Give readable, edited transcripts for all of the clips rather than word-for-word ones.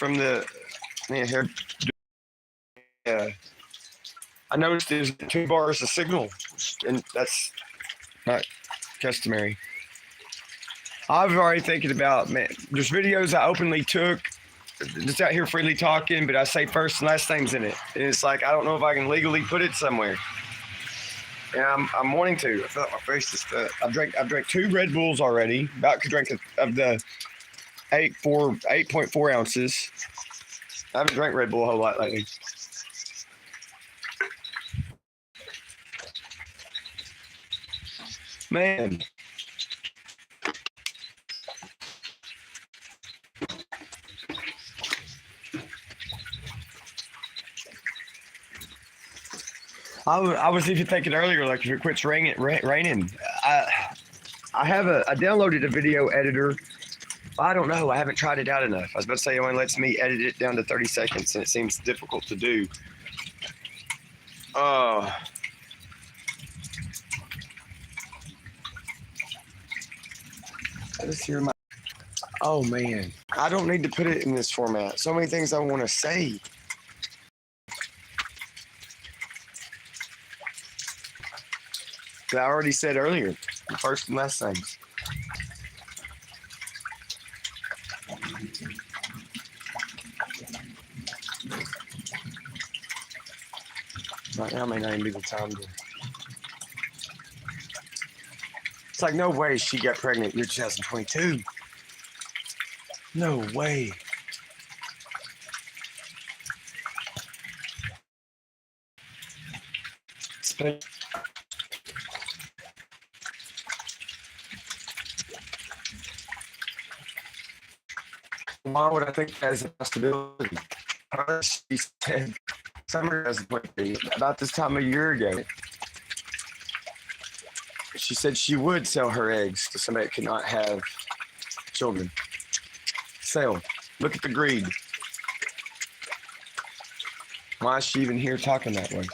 from the here. I noticed there's 2 bars of signal, and that's not customary. I was already thinking about, man, there's videos I openly took, just out here freely talking, but I say first and last names in it. And it's like, I don't know if I can legally put it somewhere. And I'm wanting to. I feel like my face is I've drank 2 Red Bulls already. About to drink of the 8.4 ounces. I haven't drank Red Bull a whole lot lately. Man. I was even thinking earlier, like if it quits raining, I downloaded a video editor. I don't know. I haven't tried it out enough. I was about to say it only lets me edit it down to 30 seconds, and it seems difficult to do. I just hear my. Oh man, I don't need to put it in this format. So many things I want to say. I already said earlier, the first and last names. Right now may not even be the time to. It's like, no way she got pregnant in 2022. No way. Why would I think that is a possibility? She said Summer has about this time a year ago. She said she would sell her eggs to somebody that could not have children. Sell. Look at the greed. Why is she even here talking that way?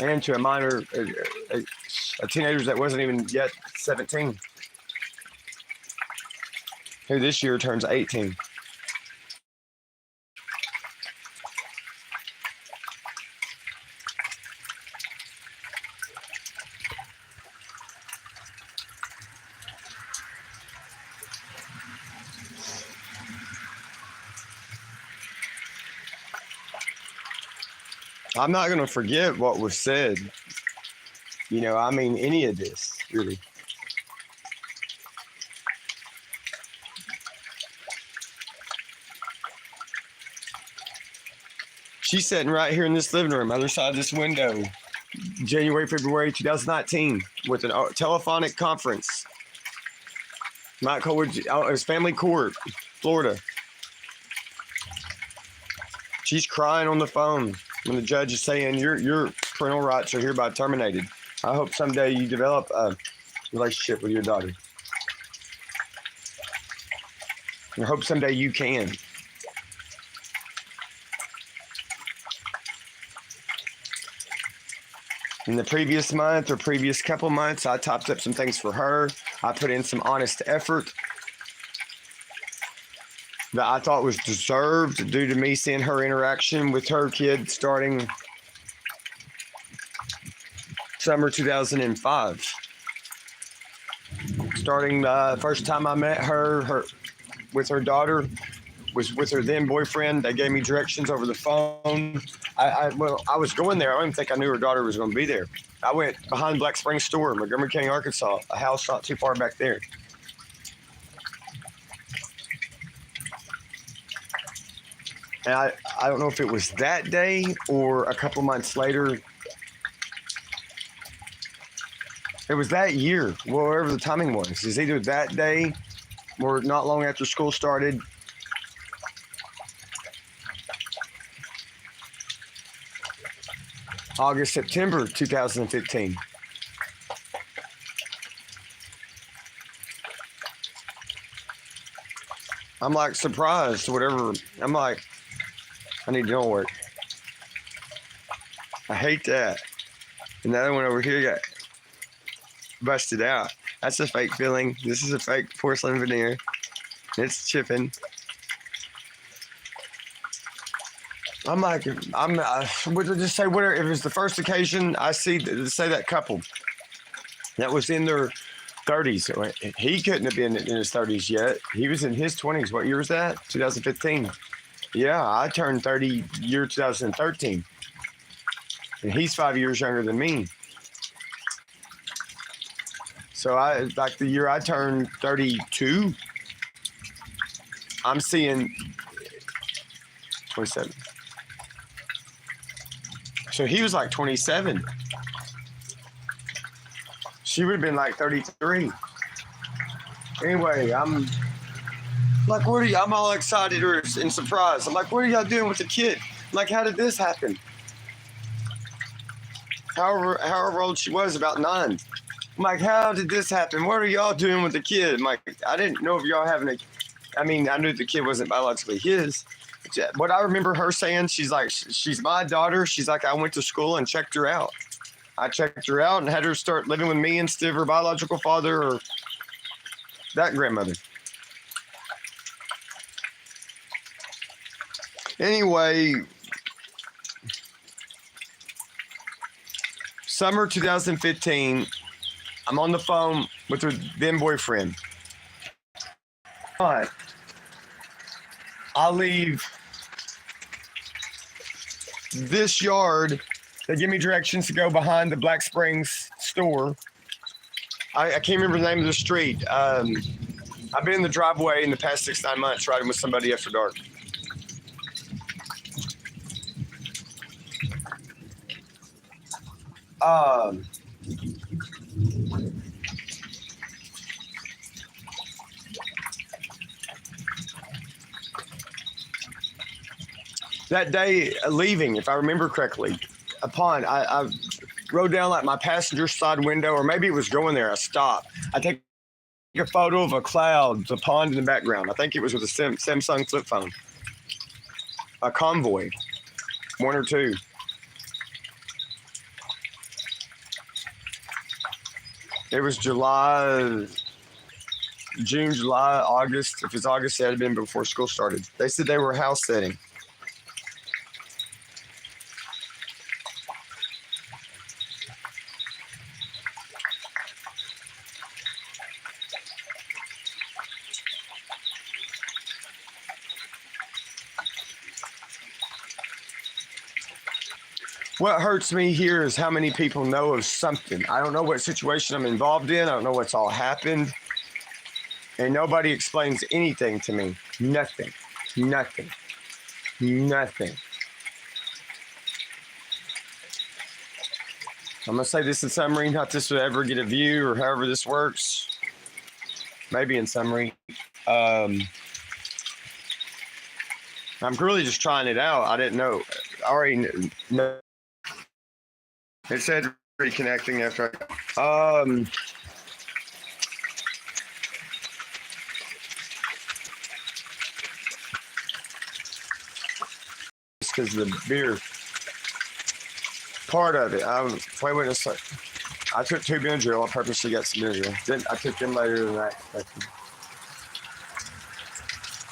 And to a minor, a teenager that wasn't even yet 17. Who this year turns 18. I'm not going to forget what was said. You know, I mean, any of this, really. She's sitting right here in this living room, other side of this window, January, February 2019, with a telephonic conference. Mike Colwood, it was family court, Florida. She's crying on the phone when the judge is saying your parental rights are hereby terminated. I hope someday you develop a relationship with your daughter. I hope someday you can. In the previous month or previous couple months, I topped up some things for her. I put in some honest effort that I thought was deserved due to me seeing her interaction with her kid starting summer 2005. Starting the first time I met her with her daughter was with her then boyfriend. They gave me directions over the phone. I was going there. I don't even think I knew her daughter was going to be there. I went behind Black Springs store in Montgomery County, Arkansas, a house not too far back there. And I don't know if it was that day or a couple months later. It was that year, whatever the timing was. It's either that day or not long after school started. August, September 2015. I'm like surprised, whatever. I'm like, I need dental work. I hate that. And the other one over here got busted out. That's a fake filling. This is a fake porcelain veneer. It's chipping. I'm like, would just say whatever. If it's the first occasion I see, say that couple that was in their 30s. He couldn't have been in his 30s yet. He was in his 20s. What year was that? 2015. Yeah, I turned 30 year 2013. And he's 5 years younger than me. So I like the year I turned 32, I'm seeing 27. So he was like 27. She would have been like 33. Anyway, I'm like, what are you? I'm all excited or in surprise. I'm like, what are y'all doing with the kid? I'm like, how did this happen? However old she was, about 9. I'm like, how did this happen? What are y'all doing with the kid? I'm like, I didn't know if y'all having a. I mean, I knew the kid wasn't biologically his. What I remember her saying, she's like, she's my daughter. She's like, I went to school and checked her out. I checked her out and had her start living with me instead of her biological father or that grandmother. Anyway, summer 2015, I'm on the phone with her then boyfriend. All right. I leave this yard. They give me directions to go behind the Black Springs store. I can't remember the name of the street. I've been in the driveway in the past 6-9 months riding with somebody after dark. That day leaving, if I remember correctly, I rode down like my passenger side window, or maybe it was going there. I stopped. I take a photo of a cloud, the pond in the background. I think it was with a Samsung flip phone. A Convoy, 1 or 2. It was July, June, July, August. If it's August, it had been before school started. They said they were house setting. What hurts me here is how many people know of something. I don't know what situation I'm involved in. I don't know what's all happened. And nobody explains anything to me. Nothing. Nothing. Nothing. I'm going to say this in summary. Not this would ever get a view or however this works. Maybe in summary. I'm really just trying it out. I didn't know. I already know. It said reconnecting after it's because of the beer part of it. I took 2 Benadryl. I purposely got some Benadryl. Then I took them later than that.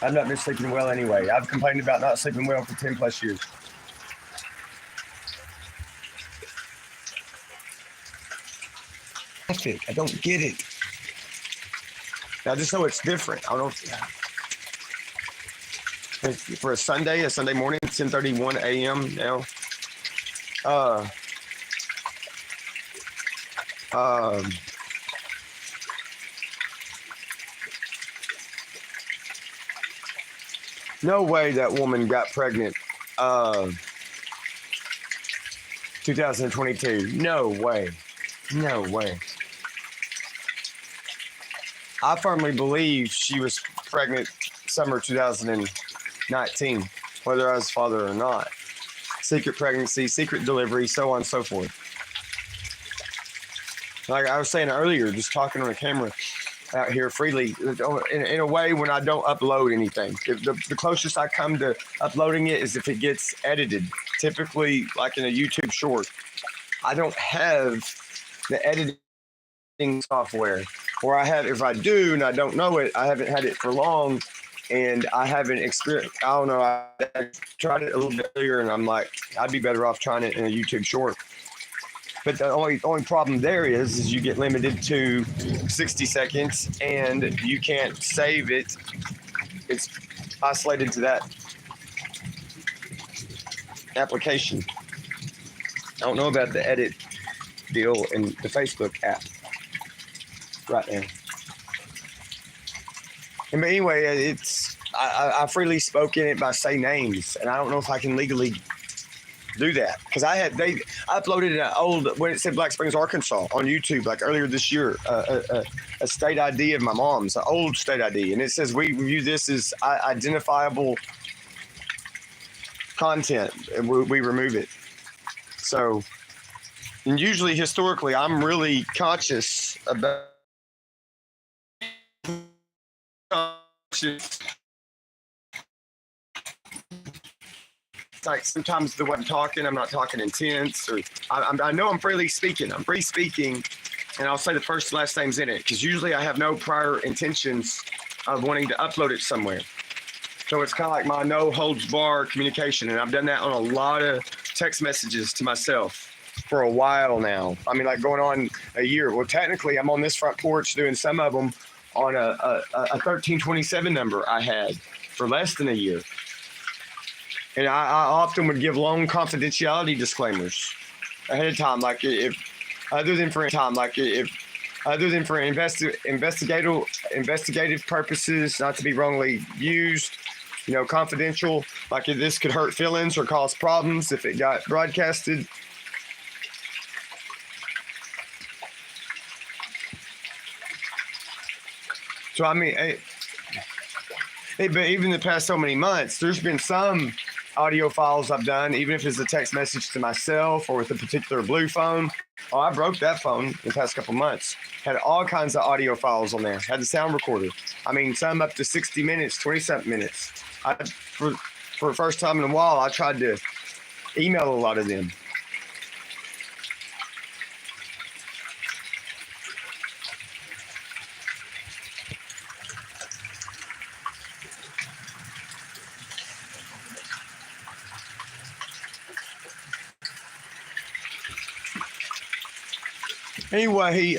I've not been sleeping well anyway. I've complained about not sleeping well for 10 plus years. I don't get it. I just know it's different. I don't. For a Sunday morning, 10:31 a.m. now. No way that woman got pregnant. 2022. No way. No way. I firmly believe she was pregnant summer 2019, whether I was father or not. Secret pregnancy, secret delivery, so on and so forth. Like I was saying earlier, just talking on a camera out here freely, in a way when I don't upload anything. The closest I come to uploading it is if it gets edited, typically like in a YouTube short. I don't have the editing software, or I have, if I do and I don't know it, I haven't had it for long. and I haven't experienced. I don't know. I tried it a little bit earlier, and I'm like, I'd be better off trying it in a YouTube short. But the only problem there is you get limited to 60 seconds, and you can't save it. It's isolated to that application. I don't know about the edit deal in the Facebook app right now. But anyway, it's I freely spoke in it by say names, and I don't know if I can legally do that because I uploaded an old when it said Black Springs, Arkansas on YouTube like earlier this year, a state ID of my mom's, an old state ID, and it says we view this as identifiable content, and we remove it. So, and usually historically, I'm really conscious about. Like sometimes the way I'm talking, I'm not talking intense, or I know I'm freely speaking. I'm free speaking, and I'll say the first and last names in it because usually I have no prior intentions of wanting to upload it somewhere. So it's kind of like my no holds bar communication, and I've done that on a lot of text messages to myself for a while now. I mean, like going on a year. Well, technically, I'm on this front porch doing some of them on a 1327 number I had for less than a year. And I often would give long confidentiality disclaimers ahead of time, like if other than for investigative purposes, not to be wrongly used, confidential, like if this could hurt feelings or cause problems if it got broadcasted. So I mean, but even the past so many months, there's been some audio files I've done, even if it's a text message to myself or with a particular blue phone. Oh, I broke that phone in the past couple months. Had all kinds of audio files on there. Had the sound recorder. I mean, some up to 60 minutes, 20-something minutes. For the first time in a while, I tried to email a lot of them. Anyway,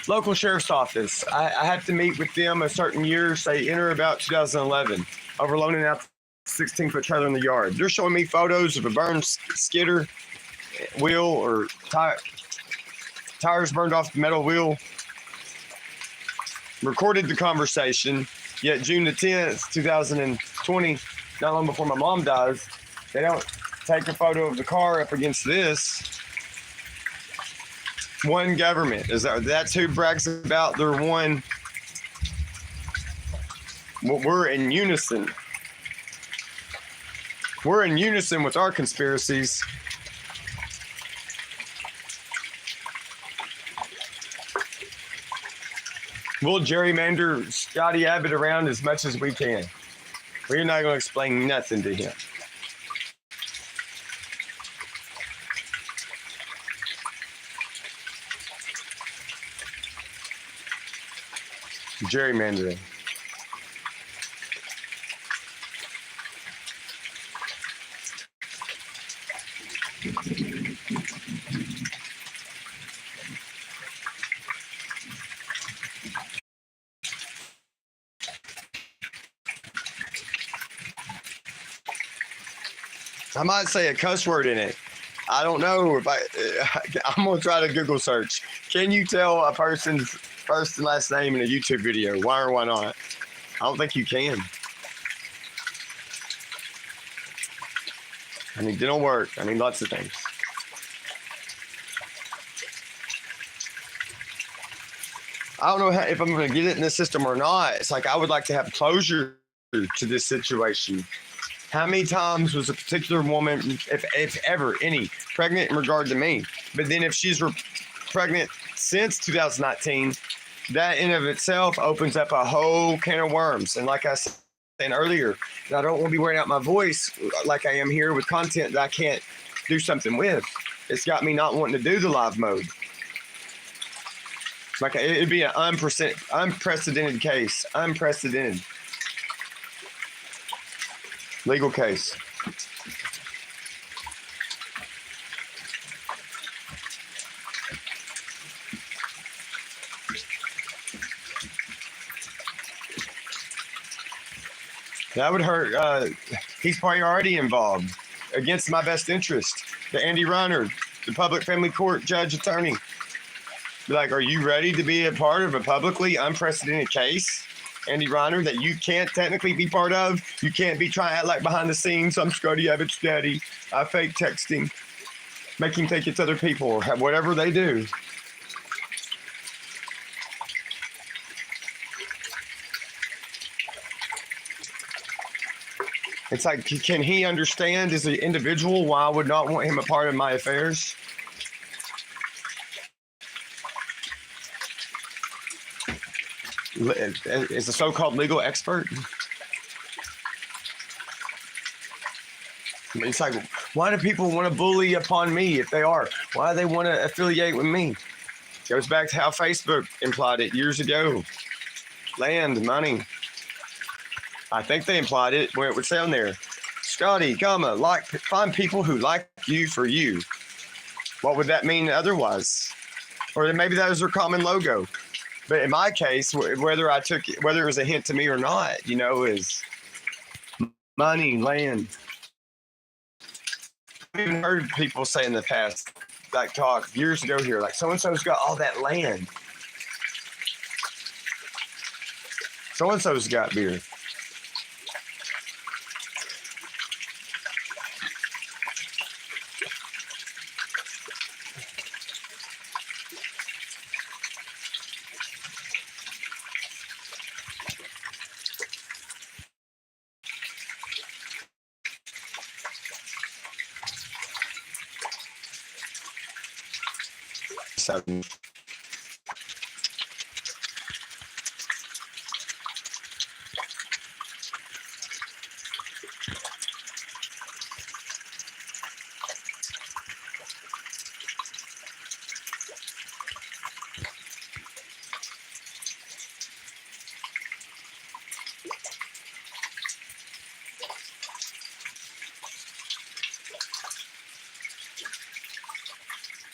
local sheriff's office. I had to meet with them a certain year, say enter about 2011, over loaning out the 16-foot trailer in the yard. They're showing me photos of a burned skidder wheel or tires burned off the metal wheel. Recorded the conversation, yet June the 10th, 2020, not long before my mom dies, they don't take a photo of the car up against this. One government that's who brags about their one. We're in unison. We're in unison with our conspiracies. We'll gerrymander Scotty Abbott around as much as we can. We're not going to explain nothing to him. Gerrymandering. I might say a cuss word in it. I don't know if I'm going to try to Google search. Can you tell a person's first and last name in a YouTube video? Why or why not? I don't think you can. I mean, dental work. I mean, lots of things. I don't know if I'm going to get it in the system or not. It's like I would like to have closure to this situation. How many times was a particular woman, if ever, any, pregnant in regard to me? But then if she's pregnant since 2019, that in of itself opens up a whole can of worms. And like I said earlier, I don't want to be wearing out my voice like I am here with content that I can't do something with. It's got me not wanting to do the live mode. Like it'd be an unprecedented case, unprecedented legal case. That would hurt. He's probably already involved against my best interest. The Andy Reiner, the public family court judge attorney. Be like, are you ready to be a part of a publicly unprecedented case, Andy Reiner, that you can't technically be part of? You can't be trying to act like behind the scenes. I'm Scotty Abbott's daddy. I fake texting, make him take it to other people, or whatever they do. It's like, can he understand as an individual why I would not want him a part of my affairs? Is a so-called legal expert? I mean, it's like, why do people want to bully upon me if they are? Why do they want to affiliate with me? Goes back to how Facebook implied it years ago. Land, money. I think they implied it where it would say on there, Scotty, find people who like you for you. What would that mean otherwise? Or maybe that was their common logo. But in my case, whether it was a hint to me or not, is money, land. I've even heard people say in the past, like talk years ago here, like so-and-so's got all that land. So-and-so's got beer.